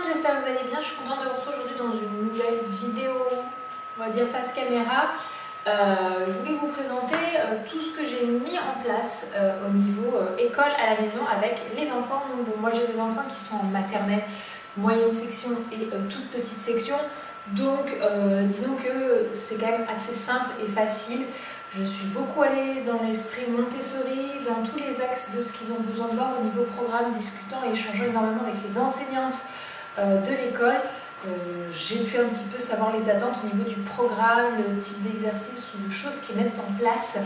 j'espère que vous allez bien. Je suis contente de vous retrouver aujourd'hui dans une nouvelle vidéo, on va dire face caméra. Je voulais vous présenter tout ce que j'ai mis en place au niveau école à la maison avec les enfants. Bon, moi j'ai des enfants qui sont en maternelle, moyenne section et toute petite section. Donc disons que c'est quand même assez simple et facile. Je suis beaucoup allée dans l'esprit Montessori, dans tous les axes de ce qu'ils ont besoin de voir au niveau programme, discutant et échangeant énormément avec les enseignantes de l'école. J'ai pu un petit peu savoir les attentes au niveau du programme, le type d'exercice ou de choses qu'ils mettent en place.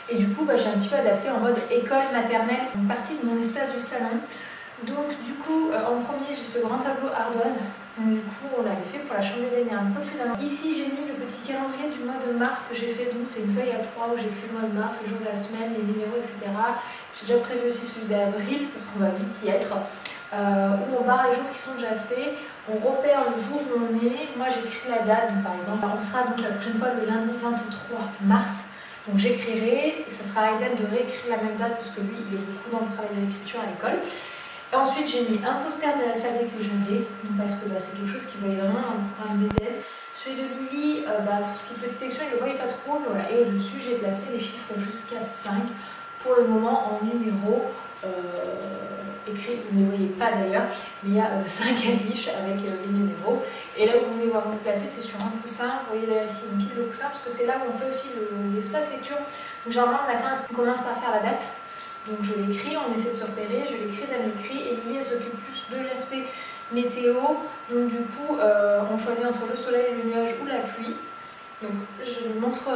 Et du coup, j'ai un petit peu adapté en mode école maternelle, une partie de mon espace du salon. Donc du coup, en premier, j'ai ce grand tableau ardoise. Donc, du coup, on l'avait fait pour la chambre d'Hélène il y a un peu plus d'un an. Ici, j'ai mis le petit calendrier du mois de mars que j'ai fait. Donc c'est une feuille A3 où j'ai écrit le mois de mars, les jours de la semaine, les numéros, etc. J'ai déjà prévu aussi celui d'avril parce qu'on va vite y être. Où on barre les jours qui sont déjà faits, on repère le jour où on est. Moi j'écris la date, donc par exemple on sera donc la prochaine fois le lundi 23 mars, donc j'écrirai, ça sera à Eden de réécrire la même date parce que lui il est beaucoup dans le travail de l'écriture à l'école. Et ensuite j'ai mis un poster de l'alphabet que j'avais, parce que c'est quelque chose qui voyait vraiment dans le programme d'Eden. Celui de Lily, toute petite section il ne le voyait pas trop, mais voilà. Et au-dessus j'ai placé les chiffres jusqu'à 5 pour le moment en numéro écrit, vous ne les voyez pas d'ailleurs, mais il y a 5 affiches avec les numéros. Et là où vous voulez voir vous placer, c'est sur un coussin. Vous voyez d'ailleurs ici une pile de coussins, parce que c'est là où on fait aussi l'espace lecture. Donc généralement le matin, on commence par faire la date. Donc je l'écris, on essaie de se repérer, je l'écris, Dan l'écrit, et Lily elle s'occupe plus de l'aspect météo. Donc du coup, on choisit entre le soleil, le nuage ou la pluie. Donc je lui montre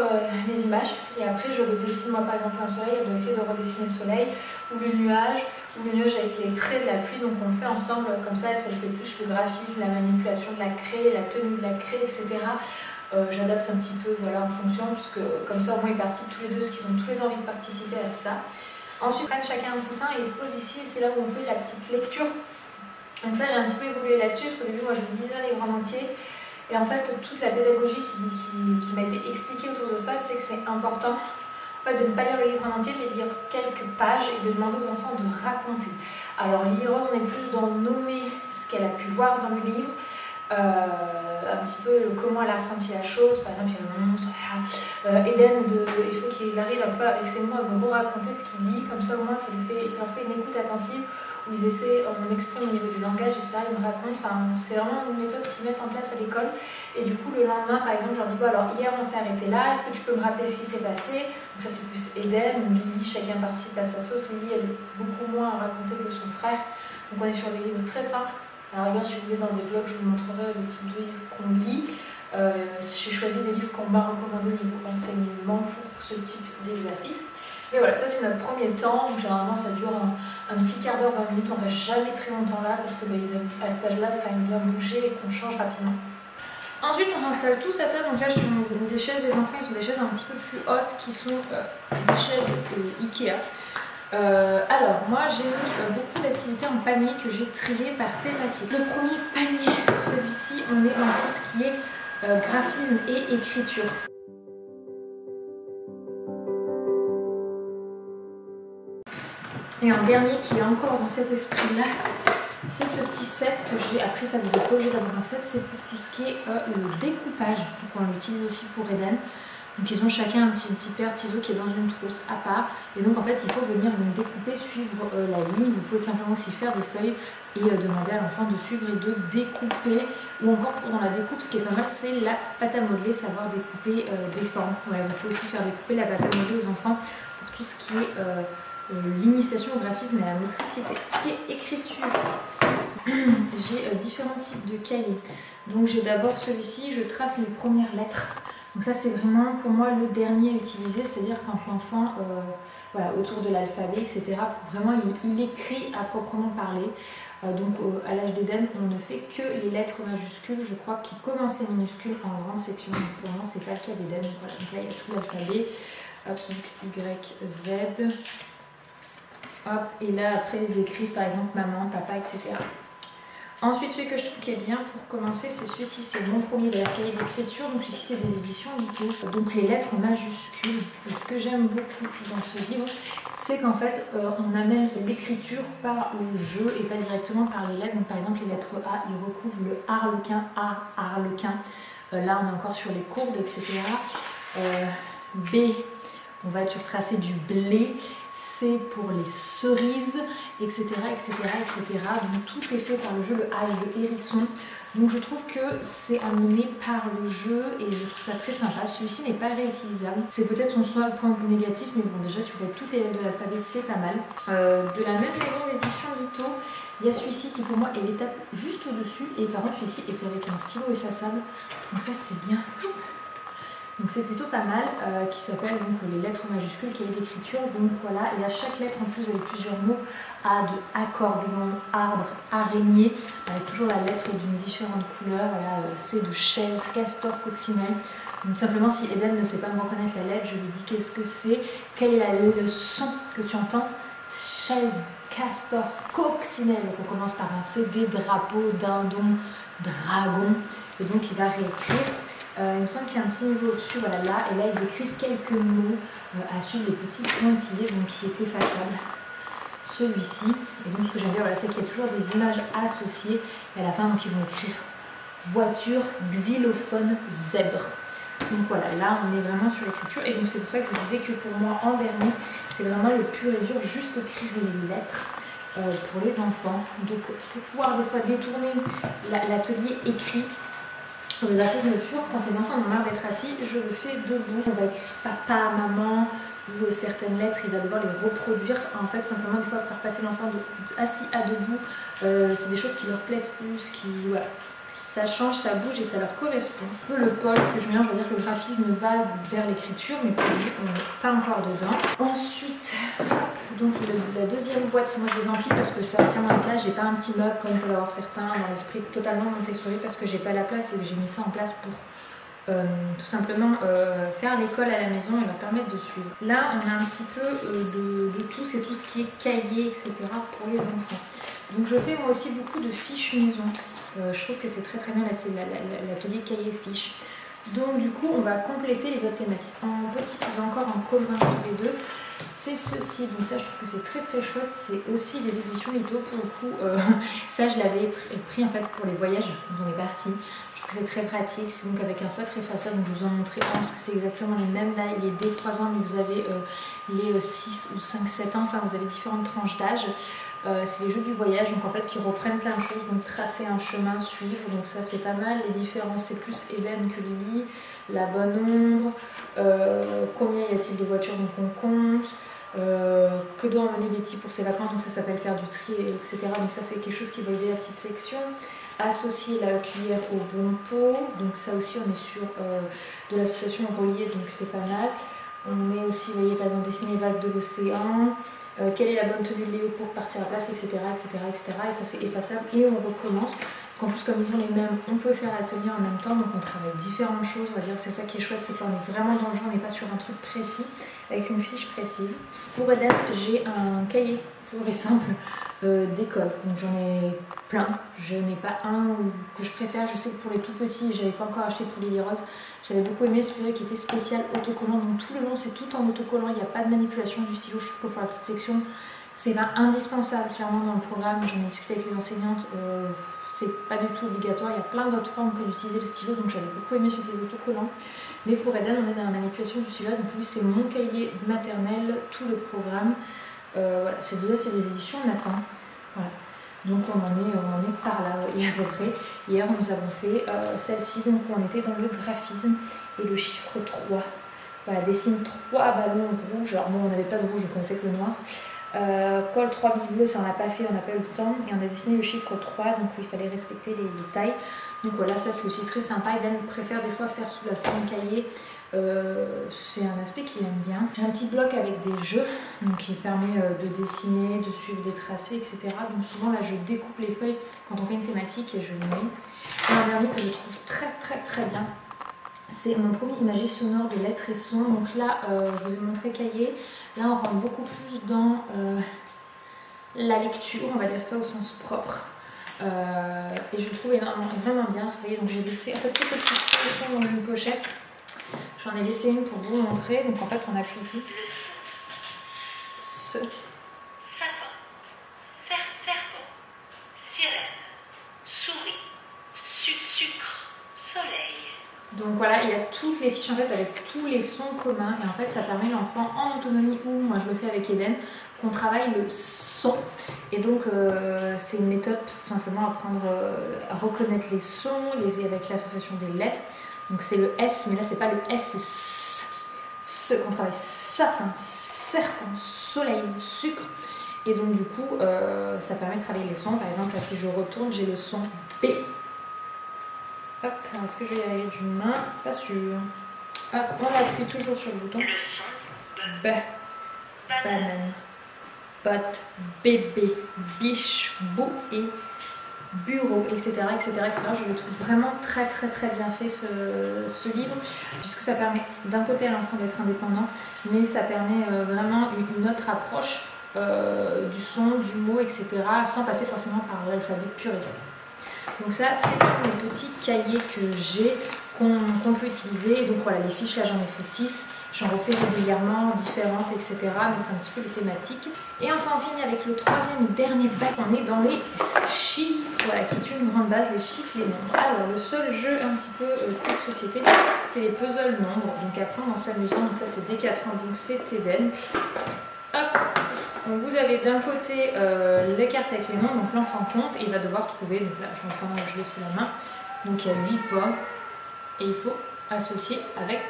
les images et après je redessine, moi par exemple un soleil, elle doit essayer de redessiner le soleil ou le nuage avec les traits de la pluie, donc on le fait ensemble comme ça lui fait plus le graphisme, la manipulation de la craie, la tenue de la craie, etc. J'adapte un petit peu en fonction, parce que comme ça au moins ils participent tous les deux, parce qu'ils ont tous les deux envie de participer à ça. Ensuite ils prennent chacun un coussin et ils se posent ici et c'est là où on fait la petite lecture. Donc ça j'ai un petit peu évolué là-dessus, parce qu'au début moi je me disais les livres en entier. Et en fait, toute la pédagogie qui m'a été expliquée autour de ça, c'est que c'est important de ne pas lire le livre en entier, mais de lire quelques pages et de demander aux enfants de raconter. Alors Lily Rose, on est plus dans nommer ce qu'elle a pu voir dans le livre, un petit peu comment elle a ressenti la chose. Par exemple, il y a un monstre, Eden, il faut qu'il arrive un peu avec ses mots à me raconter ce qu'il lit, comme ça au moins ça leur fait une écoute attentive, où ils essaient, on exprime au niveau du langage, et ça, ils me racontent, c'est vraiment une méthode qu'ils mettent en place à l'école. Et du coup, le lendemain, par exemple, je leur dis, bon alors hier on s'est arrêté là, est-ce que tu peux me rappeler ce qui s'est passé? Donc ça c'est plus Eden ou Lily, chacun participe à sa sauce. Lily, elle est beaucoup moins à raconter que son frère. Donc on est sur des livres très simples. Alors regarde, si vous voulez dans des vlogs, je vous montrerai le type de livre qu'on lit. J'ai choisi des livres qu'on m'a recommandé au niveau enseignement pour ce type d'exercice. Mais voilà, ça c'est notre premier temps. Donc, généralement ça dure un petit quart d'heure, 20 minutes. On ne reste jamais très longtemps là parce que à cet âge-là, ça aime bien bouger et qu'on change rapidement. Ensuite, on installe tous à table. Donc là, je suis sur des chaises des enfants. Ils sont des chaises un petit peu plus hautes qui sont des chaises Ikea. Alors, moi j'ai mis beaucoup d'activités en panier que j'ai triées par thématique. Le premier panier, celui-ci, on est dans tout ce qui est graphisme et écriture. Et en dernier, qui est encore dans cet esprit-là, c'est ce petit set que j'ai. Après, ça vous est pas obligé d'avoir un set, c'est pour tout ce qui est le découpage. Donc on l'utilise aussi pour Eden. Donc ils ont chacun un petit paire de ciseaux qui est dans une trousse à part. Et donc en fait, il faut venir découper, suivre la ligne. Vous pouvez simplement aussi faire des feuilles et demander à l'enfant de suivre et de découper. Ou encore pendant la découpe, ce qui est pas mal, c'est la pâte à modeler, savoir découper des formes. Voilà, vous pouvez aussi faire découper la pâte à modeler aux enfants pour tout ce qui est l'initiation au graphisme et à la motricité. Ce qui est écriture, j'ai différents types de cahiers. Donc j'ai d'abord celui-ci, je trace mes premières lettres. Donc ça c'est vraiment pour moi le dernier à utiliser, c'est-à-dire quand l'enfant, autour de l'alphabet, etc. Vraiment il écrit à proprement parler. Donc à l'âge d'Eden, on ne fait que les lettres majuscules, je crois qu'il commence les minuscules en grande section. Donc pour moi c'est pas le cas d'Eden. Voilà, donc là il y a tout l'alphabet. Hop, X, Y, Z. Hop, et là après ils écrivent par exemple maman, papa, etc. Ensuite, celui que je trouve qui est bien pour commencer, c'est celui-ci, c'est mon premier cahier d'écriture. Donc celui-ci, c'est des éditions Lito. Donc les lettres majuscules. Et ce que j'aime beaucoup dans ce livre, c'est qu'en fait, on amène l'écriture par le jeu et pas directement par les lettres. Donc par exemple, les lettres A, ils recouvrent le harlequin, A, harlequin. Là, on est encore sur les courbes, etc. B, on va être tracer du blé. C pour les cerises, etc., etc., etc. Donc tout est fait par le jeu, le H de hérisson. Donc je trouve que c'est amené par le jeu et je trouve ça très sympa. Celui-ci n'est pas réutilisable. C'est peut-être son seul point négatif, mais bon, déjà si vous faites toutes les lettres de l'alphabet, c'est pas mal. De la même maison d'édition Lito, il y a celui-ci qui pour moi est l'étape juste au-dessus. Et par contre celui-ci est avec un stylo effaçable. Donc ça c'est bien. Donc c'est plutôt pas mal, qui s'appelle donc les lettres majuscules, cahier d'écriture. Donc voilà, et à chaque lettre en plus vous avez plusieurs mots. A de accordéon, arbre, araignée, avec toujours la lettre d'une différente couleur. Voilà, C de chaise, castor, coccinelle. Donc simplement si Eden ne sait pas me reconnaître la lettre, je lui dis qu'est-ce que c'est, quel est le son que tu entends. Chaise, castor, coccinelle. Donc on commence par un C, des drapeaux, dindon, dragon. Et donc il va réécrire. Il me semble qu'il y a un petit niveau au-dessus, voilà là, et là ils écrivent quelques mots à suivre les petits pointillés, donc qui est effaçable. Celui-ci, et donc ce que j'aime bien, voilà, c'est qu'il y a toujours des images associées, et à la fin donc ils vont écrire voiture, xylophone, zèbre. Donc voilà, là on est vraiment sur l'écriture, et donc c'est pour ça que je vous disais que pour moi en dernier, c'est vraiment le pur et dur, juste écrire les lettres pour les enfants. Donc pour pouvoir des fois détourner l'atelier écrit, le graphisme pur, quand les enfants ont marre d'être assis, je le fais debout. On va écrire papa, maman, ou certaines lettres, il va devoir les reproduire. En fait, simplement, des fois, faire passer l'enfant assis à debout, c'est des choses qui leur plaisent plus, voilà. Ça change, ça bouge et ça leur correspond. Un peu le pôle que je mélange, je veux dire que le graphisme va vers l'écriture, mais pour lui, on n'est pas encore dedans. Ensuite, donc la deuxième boîte, moi je les empile parce que ça tient moins de place. J'ai pas un petit meuble comme peut l'avoir certains dans l'esprit totalement Montessori parce que j'ai pas la place et que j'ai mis ça en place pour tout simplement faire l'école à la maison et leur permettre de suivre. Là, on a un petit peu de tout, c'est tout ce qui est cahier, etc. pour les enfants. Donc je fais moi aussi beaucoup de fiches maison. Je trouve que c'est très très bien, là c'est l'atelier cahier fiches. Donc du coup on va compléter les autres thématiques. En petit qu'ils ont encore en commun tous les deux, c'est ceci. Donc ça je trouve que c'est très très chouette. C'est aussi des éditions Lito pour le coup. Ça je l'avais pris en fait pour les voyages quand on est parti. Je trouve que c'est très pratique. C'est donc avec un feutre effaçable. Donc je vous en montrerai un parce que c'est exactement les mêmes. Là il est dès 3 ans mais vous avez les 6 ou 5, 7 ans. Enfin vous avez différentes tranches d'âge. C'est les jeux du voyage, donc en fait qui reprennent plein de choses, donc tracer un chemin, suivre, donc ça c'est pas mal. Les différences, c'est plus Eden que Lily, la bonne ombre, combien y a-t-il de voitures, donc on compte, que doit emmener Betty pour ses vacances, donc ça s'appelle faire du tri, etc. Donc ça c'est quelque chose qui va aider la petite section. Associer la cuillère au bon pot, donc ça aussi on est sur de l'association reliée, donc c'est pas mal. On est aussi, vous voyez par exemple, dessiner les vagues de l'océan. Quelle est la bonne tenue de Léo pour partir à la place, etc., etc., etc. Et ça c'est effaçable et on recommence. Donc, en plus comme ils ont les mêmes, on peut faire l'atelier en même temps, donc on travaille différentes choses, on va dire. C'est ça qui est chouette, c'est que là on est vraiment dans le jeu, on n'est pas sur un truc précis, avec une fiche précise. Pour Eden, j'ai un cahier pur et simple d'école, donc j'en ai plein. Je n'ai pas un que je préfère, je sais que pour les tout petits, j'avais pas encore acheté pour Lily Rose. J'avais beaucoup aimé celui-là qui était spécial autocollant, donc tout le long c'est tout en autocollant, il n'y a pas de manipulation du stylo. Je trouve que pour la petite section c'est indispensable clairement dans le programme. J'en ai discuté avec les enseignantes, c'est pas du tout obligatoire, il y a plein d'autres formes que d'utiliser le stylo, donc j'avais beaucoup aimé sur des autocollants. Mais pour Eden on est dans la manipulation du stylo, donc lui c'est mon cahier maternel, tout le programme. Voilà, c'est des éditions Nathan. Voilà. Donc on en est par là, voyez à peu près. Hier nous avons fait celle-ci, donc on était dans le graphisme et le chiffre 3. Voilà, dessine 3 ballons rouges. Alors bon, on n'avait pas de rouge, donc on a fait que le noir. Colle 3 billes bleues, ça on n'a pas fait, on n'a pas eu le temps. Et on a dessiné le chiffre 3, donc il fallait respecter les tailles. Donc voilà, ça c'est aussi très sympa. Eden préfère des fois faire sous la forme cahier. C'est un aspect qu'il aime bien. J'ai un petit bloc avec des jeux donc qui permet de dessiner, de suivre des tracés, etc. Donc souvent là je découpe les feuilles quand on fait une thématique et je le mets. Et un dernier que je trouve très très très bien, c'est mon premier imagier sonore de lettres et sons. Donc là je vous ai montré cahier. Là on rentre beaucoup plus dans la lecture, on va dire ça au sens propre. et je le trouve vraiment bien. Vous voyez, donc j'ai laissé en fait toutes ces petites solutions dans une pochette. J'en ai laissé une pour vous montrer. Donc en fait, on appuie ici. Ce. Sapin, serpent, sirène, souris, sucre, soleil. Donc voilà, il y a toutes les fiches en fait avec tous les sons communs et en fait ça permet l'enfant en autonomie ou moi je le fais avec Eden qu'on travaille le son et donc c'est une méthode pour tout simplement apprendre à reconnaître les sons avec l'association des lettres. Donc c'est le S mais là c'est pas le S, c'est ce qu'on travaille sapin, serpent, soleil, sucre et donc du coup ça permet de travailler les sons. Par exemple là si je retourne j'ai le son B. Hop, est-ce que je vais y arriver d'une main? Pas sûr. Hop, on appuie toujours sur le bouton. Le son B, banane, botte, bébé, biche, bouée, bureau, etc., etc., etc. Je le trouve vraiment très bien fait ce livre, puisque ça permet d'un côté à l'enfant d'être indépendant, mais ça permet vraiment une autre approche du son, du mot, etc., sans passer forcément par l'alphabet pur et dur. Donc ça, c'est tous les petits cahiers que j'ai, qu'on peut utiliser. Et donc voilà, les fiches, là j'en ai fait 6. J'en refais régulièrement, différentes, etc. Mais c'est un petit peu les thématiques. Et enfin, on finit avec le troisième et dernier bac. On est dans les chiffres, voilà, qui est une grande base, les chiffres, les nombres. Alors, le seul jeu un petit peu type société, c'est les puzzles nombres. Donc apprendre en s'amusant. Donc ça, c'est dès 4 ans, donc c'est Eden. Hop. Donc vous avez d'un côté les cartes avec les nombres, donc l'enfant compte et il va devoir trouver, donc là je suis en train de jouer sous la main, donc il y a 8 pommes et il faut associer avec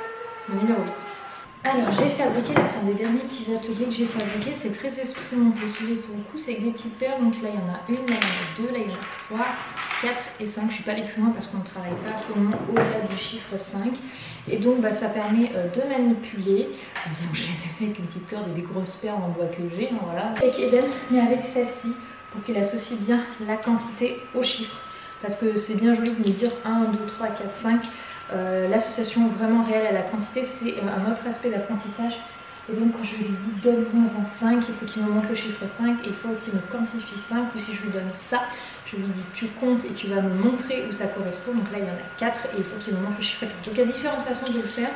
le numéro 8. Alors j'ai fabriqué, là c'est un des derniers petits ateliers que j'ai fabriqué, c'est très esprit Montessori pour le coup, c'est avec des petites paires, donc là il y en a une, là il y en a deux, là il y en a 3, 4 et 5, je ne suis pas allée plus loin parce qu'on ne travaille pas vraiment au-delà du chiffre 5. Et donc bah, ça permet de manipuler. Bien, je les ai fait avec une petite corde et des grosses paires en bois que j'ai, hein, voilà. Avec Eden, mais avec celle-ci, pour qu'il associe bien la quantité aux chiffres. Parce que c'est bien joli de me dire 1, 2, 3, 4, 5. L'association vraiment réelle à la quantité, c'est un autre aspect d'apprentissage. Et donc quand je lui dis donne-moi un 5, il faut qu'il me montre le chiffre 5 et il faut qu'il me quantifie 5. Ou si je lui donne ça, je lui dis tu comptes et tu vas me montrer où ça correspond. Donc là il y en a 4 et il faut qu'il me montre le chiffre 4. Donc il y a différentes façons de le faire.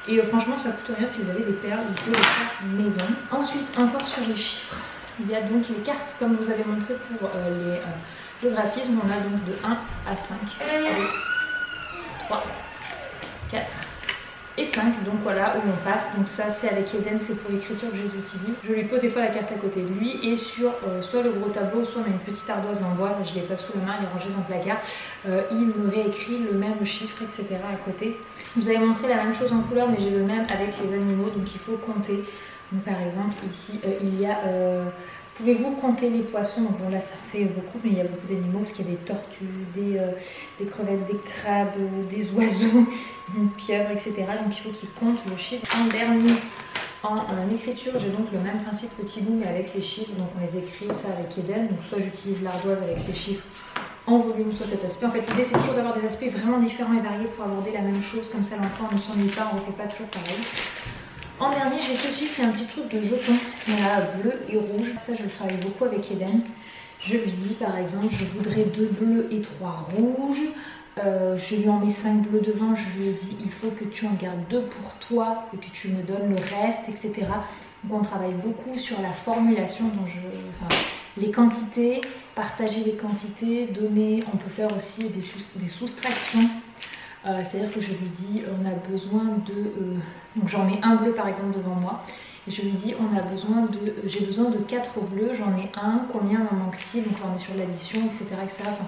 Et franchement ça coûte rien si vous avez des perles, vous pouvez le faire maison. Ensuite encore sur les chiffres, il y a donc les cartes comme vous avez montré pour le graphisme. On a donc de 1 à 5, 2, 3, 4 et 5, donc voilà où on passe. Donc ça c'est avec Eden, c'est pour l'écriture que je les utilise. Je lui pose des fois la carte à côté de lui et sur soit le gros tableau, soit on a une petite ardoise en bois, je l'ai pas sous la main, elle est rangée dans le placard. Il me réécrit le même chiffre, etc. à côté. Je vous avez montré la même chose en couleur, mais j'ai le même avec les animaux, donc il faut compter. Donc par exemple ici il y a pouvez-vous compter les poissons? Donc bon là ça fait beaucoup, mais il y a beaucoup d'animaux parce qu'il y a des tortues, des crevettes, des crabes, des oiseaux, une pieuvre, etc. Donc il faut qu'ils comptent le chiffre. En dernier, en écriture, j'ai donc le même principe que Thibaut mais avec les chiffres. Donc on les écrit ça avec Eden. Donc soit j'utilise l'ardoise avec les chiffres en volume, soit cet aspect. En fait l'idée c'est toujours d'avoir des aspects vraiment différents et variés pour aborder la même chose. Comme ça l'enfant ne s'ennuie pas, on ne refait pas toujours pareil. En dernier, j'ai ceci, c'est un petit truc de jeton. Il y en a bleu et rouge. Ça, je le travaille beaucoup avec Eden. Je lui dis par exemple, je voudrais 2 bleus et 3 rouges. Je lui en mets 5 bleus devant. Je lui ai dit, il faut que tu en gardes 2 pour toi et que tu me donnes le reste, etc. Donc on travaille beaucoup sur la formulation, les quantités, partager les quantités, donner. On peut faire aussi des soustractions. C'est-à-dire que je lui dis on a besoin de donc j'en mets un bleu par exemple devant moi et je lui dis on a besoin de j'ai besoin de 4 bleus, j'en ai un, combien m'en manque-t-il? Donc là on est sur l'addition, etc., etc. Enfin,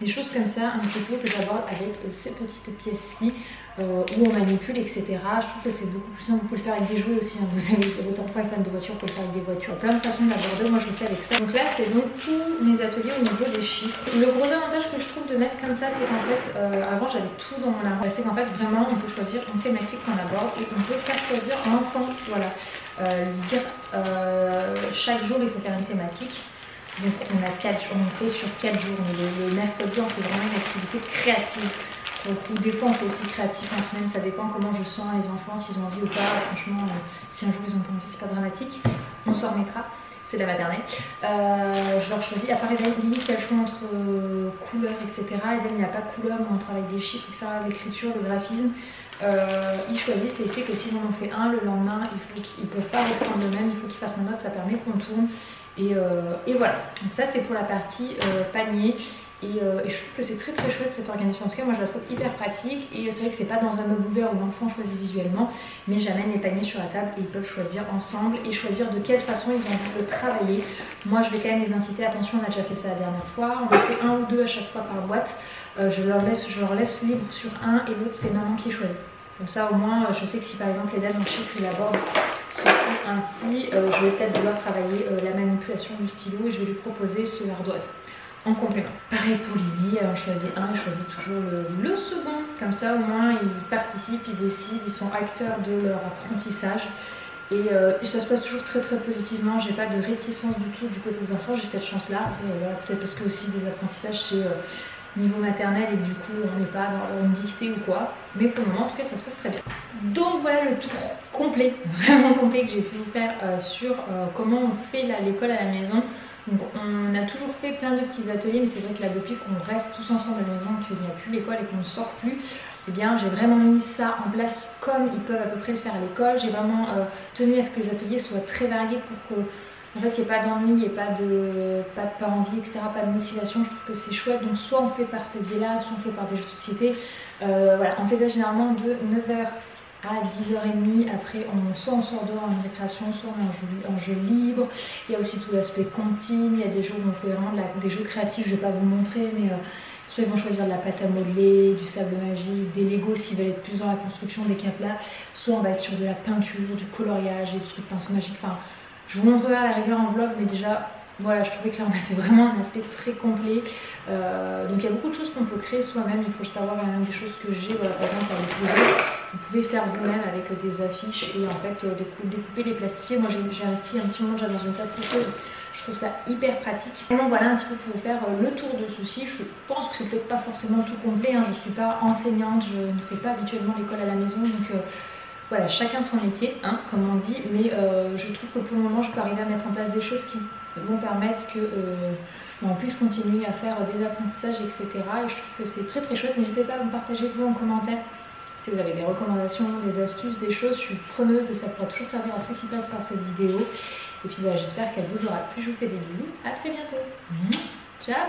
des choses comme ça un petit peu que j'aborde avec ces petites pièces-ci où on manipule, etc. Je trouve que c'est beaucoup plus simple. Vous pouvez le faire avec des jouets aussi, hein. Vous avez votre enfant est fan de voitures, vous pouvez le faire avec des voitures. Plein de façons d'aborder, moi je le fais avec ça. Donc là c'est donc tous mes ateliers au niveau des chiffres. Le gros avantage que je trouve de mettre comme ça, c'est qu'en fait, avant j'avais tout dans mon armoire. C'est qu'en fait vraiment on peut choisir une thématique qu'on aborde et on peut faire choisir à l'enfant, voilà. Lui dire chaque jour il faut faire une thématique. Donc on a 4 jours, on fait sur 4 jours. Mais le mercredi on fait vraiment une activité créative. Donc, des fois on fait aussi créatif en semaine, ça dépend comment je sens les enfants, s'ils ont envie ou pas. Franchement, si un jour ils ont pas envie, c'est pas dramatique, on s'en remettra. c'est de la maternelle. Je leur choisis, à part Eden, limite il y a le choix entre couleurs, etc. Eden il n'y a pas de couleur, mais on travaille des chiffres, etc. L'écriture, le graphisme. Ils choisissent et c'est que s'ils en ont fait un, le lendemain, ils ne peuvent pas reprendre le même, il faut qu'ils fassent un autre, ça permet qu'on tourne. Et voilà, donc ça c'est pour la partie panier. Et je trouve que c'est très très chouette cette organisation. En tout cas, moi je la trouve hyper pratique. Et c'est vrai que c'est pas dans un meuble ouvert où l'enfant choisit visuellement, mais j'amène les paniers sur la table et ils peuvent choisir ensemble et choisir de quelle façon ils ont envie de travailler. Moi je vais quand même les inciter, attention, on a déjà fait ça la dernière fois, on en fait un ou deux à chaque fois par boîte. Je leur laisse libre sur un et l'autre c'est maman qui choisit. Comme ça au moins je sais que si par exemple Eden en chiffre il aborde ceci ainsi, je vais peut-être vouloir travailler la manipulation du stylo et je vais lui proposer ce l'ardoise en complément. Pareil pour Lily, elle en choisit un, elle choisit toujours le second. Comme ça au moins ils participent, ils décident, ils sont acteurs de leur apprentissage. Et ça se passe toujours très très positivement, j'ai pas de réticence du tout du côté des enfants, j'ai cette chance là. Voilà, peut-être parce que aussi des apprentissages c'est niveau maternel et que du coup on n'est pas dans une dictée ou quoi. Mais pour le moment en tout cas ça se passe très bien. Donc voilà le tour complet, vraiment complet que j'ai pu vous faire sur comment on fait l'école à la maison. Donc on a toujours fait plein de petits ateliers, mais c'est vrai que là depuis qu'on reste tous ensemble à la maison, qu'il n'y a plus l'école et qu'on ne sort plus, eh bien j'ai vraiment mis ça en place comme ils peuvent à peu près le faire à l'école. J'ai vraiment tenu à ce que les ateliers soient très variés pour que en fait il n'y ait pas d'ennui, il n'y ait pas de envie, etc., pas de motivation. Je trouve que c'est chouette, donc soit on fait par ces biais-là, soit on fait par des jeux de société. Voilà, on fait ça généralement de 9h à 10h30, après soit on sort dehors en récréation, soit on est en jeu libre. Il y a aussi tout l'aspect comptine, il y a des jeux où on fait vraiment des jeux créatifs, je ne vais pas vous montrer, mais soit ils vont choisir de la pâte à modeler, du sable magique, des Legos s'ils veulent être plus dans la construction, des caplas, soit on va être sur de la peinture, du coloriage, des trucs de pinceau magique. Enfin, je vous montrerai à la rigueur en vlog, mais déjà voilà, je trouvais que là on a fait vraiment un aspect très complet. Donc il y a beaucoup de choses qu'on peut créer soi-même, il faut le savoir. Il y a même des choses que j'ai, voilà, par exemple avec les autres, vous pouvez faire vous-même avec des affiches et en fait découper les plastifier. Moi j'ai investi un petit moment déjà dans une plastiqueuse, je trouve ça hyper pratique. Donc voilà un petit peu pour vous faire le tour de ceci. Je pense que c'est peut-être pas forcément tout complet, hein. Je ne suis pas enseignante, je ne fais pas habituellement l'école à la maison, donc voilà, chacun son métier, hein, comme on dit, mais je trouve que pour le moment je peux arriver à mettre en place des choses qui vont permettre que on puisse continuer à faire des apprentissages, etc. Et je trouve que c'est très très chouette. N'hésitez pas à me partager vous en commentaire si vous avez des recommandations, des astuces, des choses. Je suis preneuse et ça pourra toujours servir à ceux qui passent par cette vidéo. Et puis voilà, j'espère qu'elle vous aura plu. Je vous fais des bisous. À très bientôt. Ciao.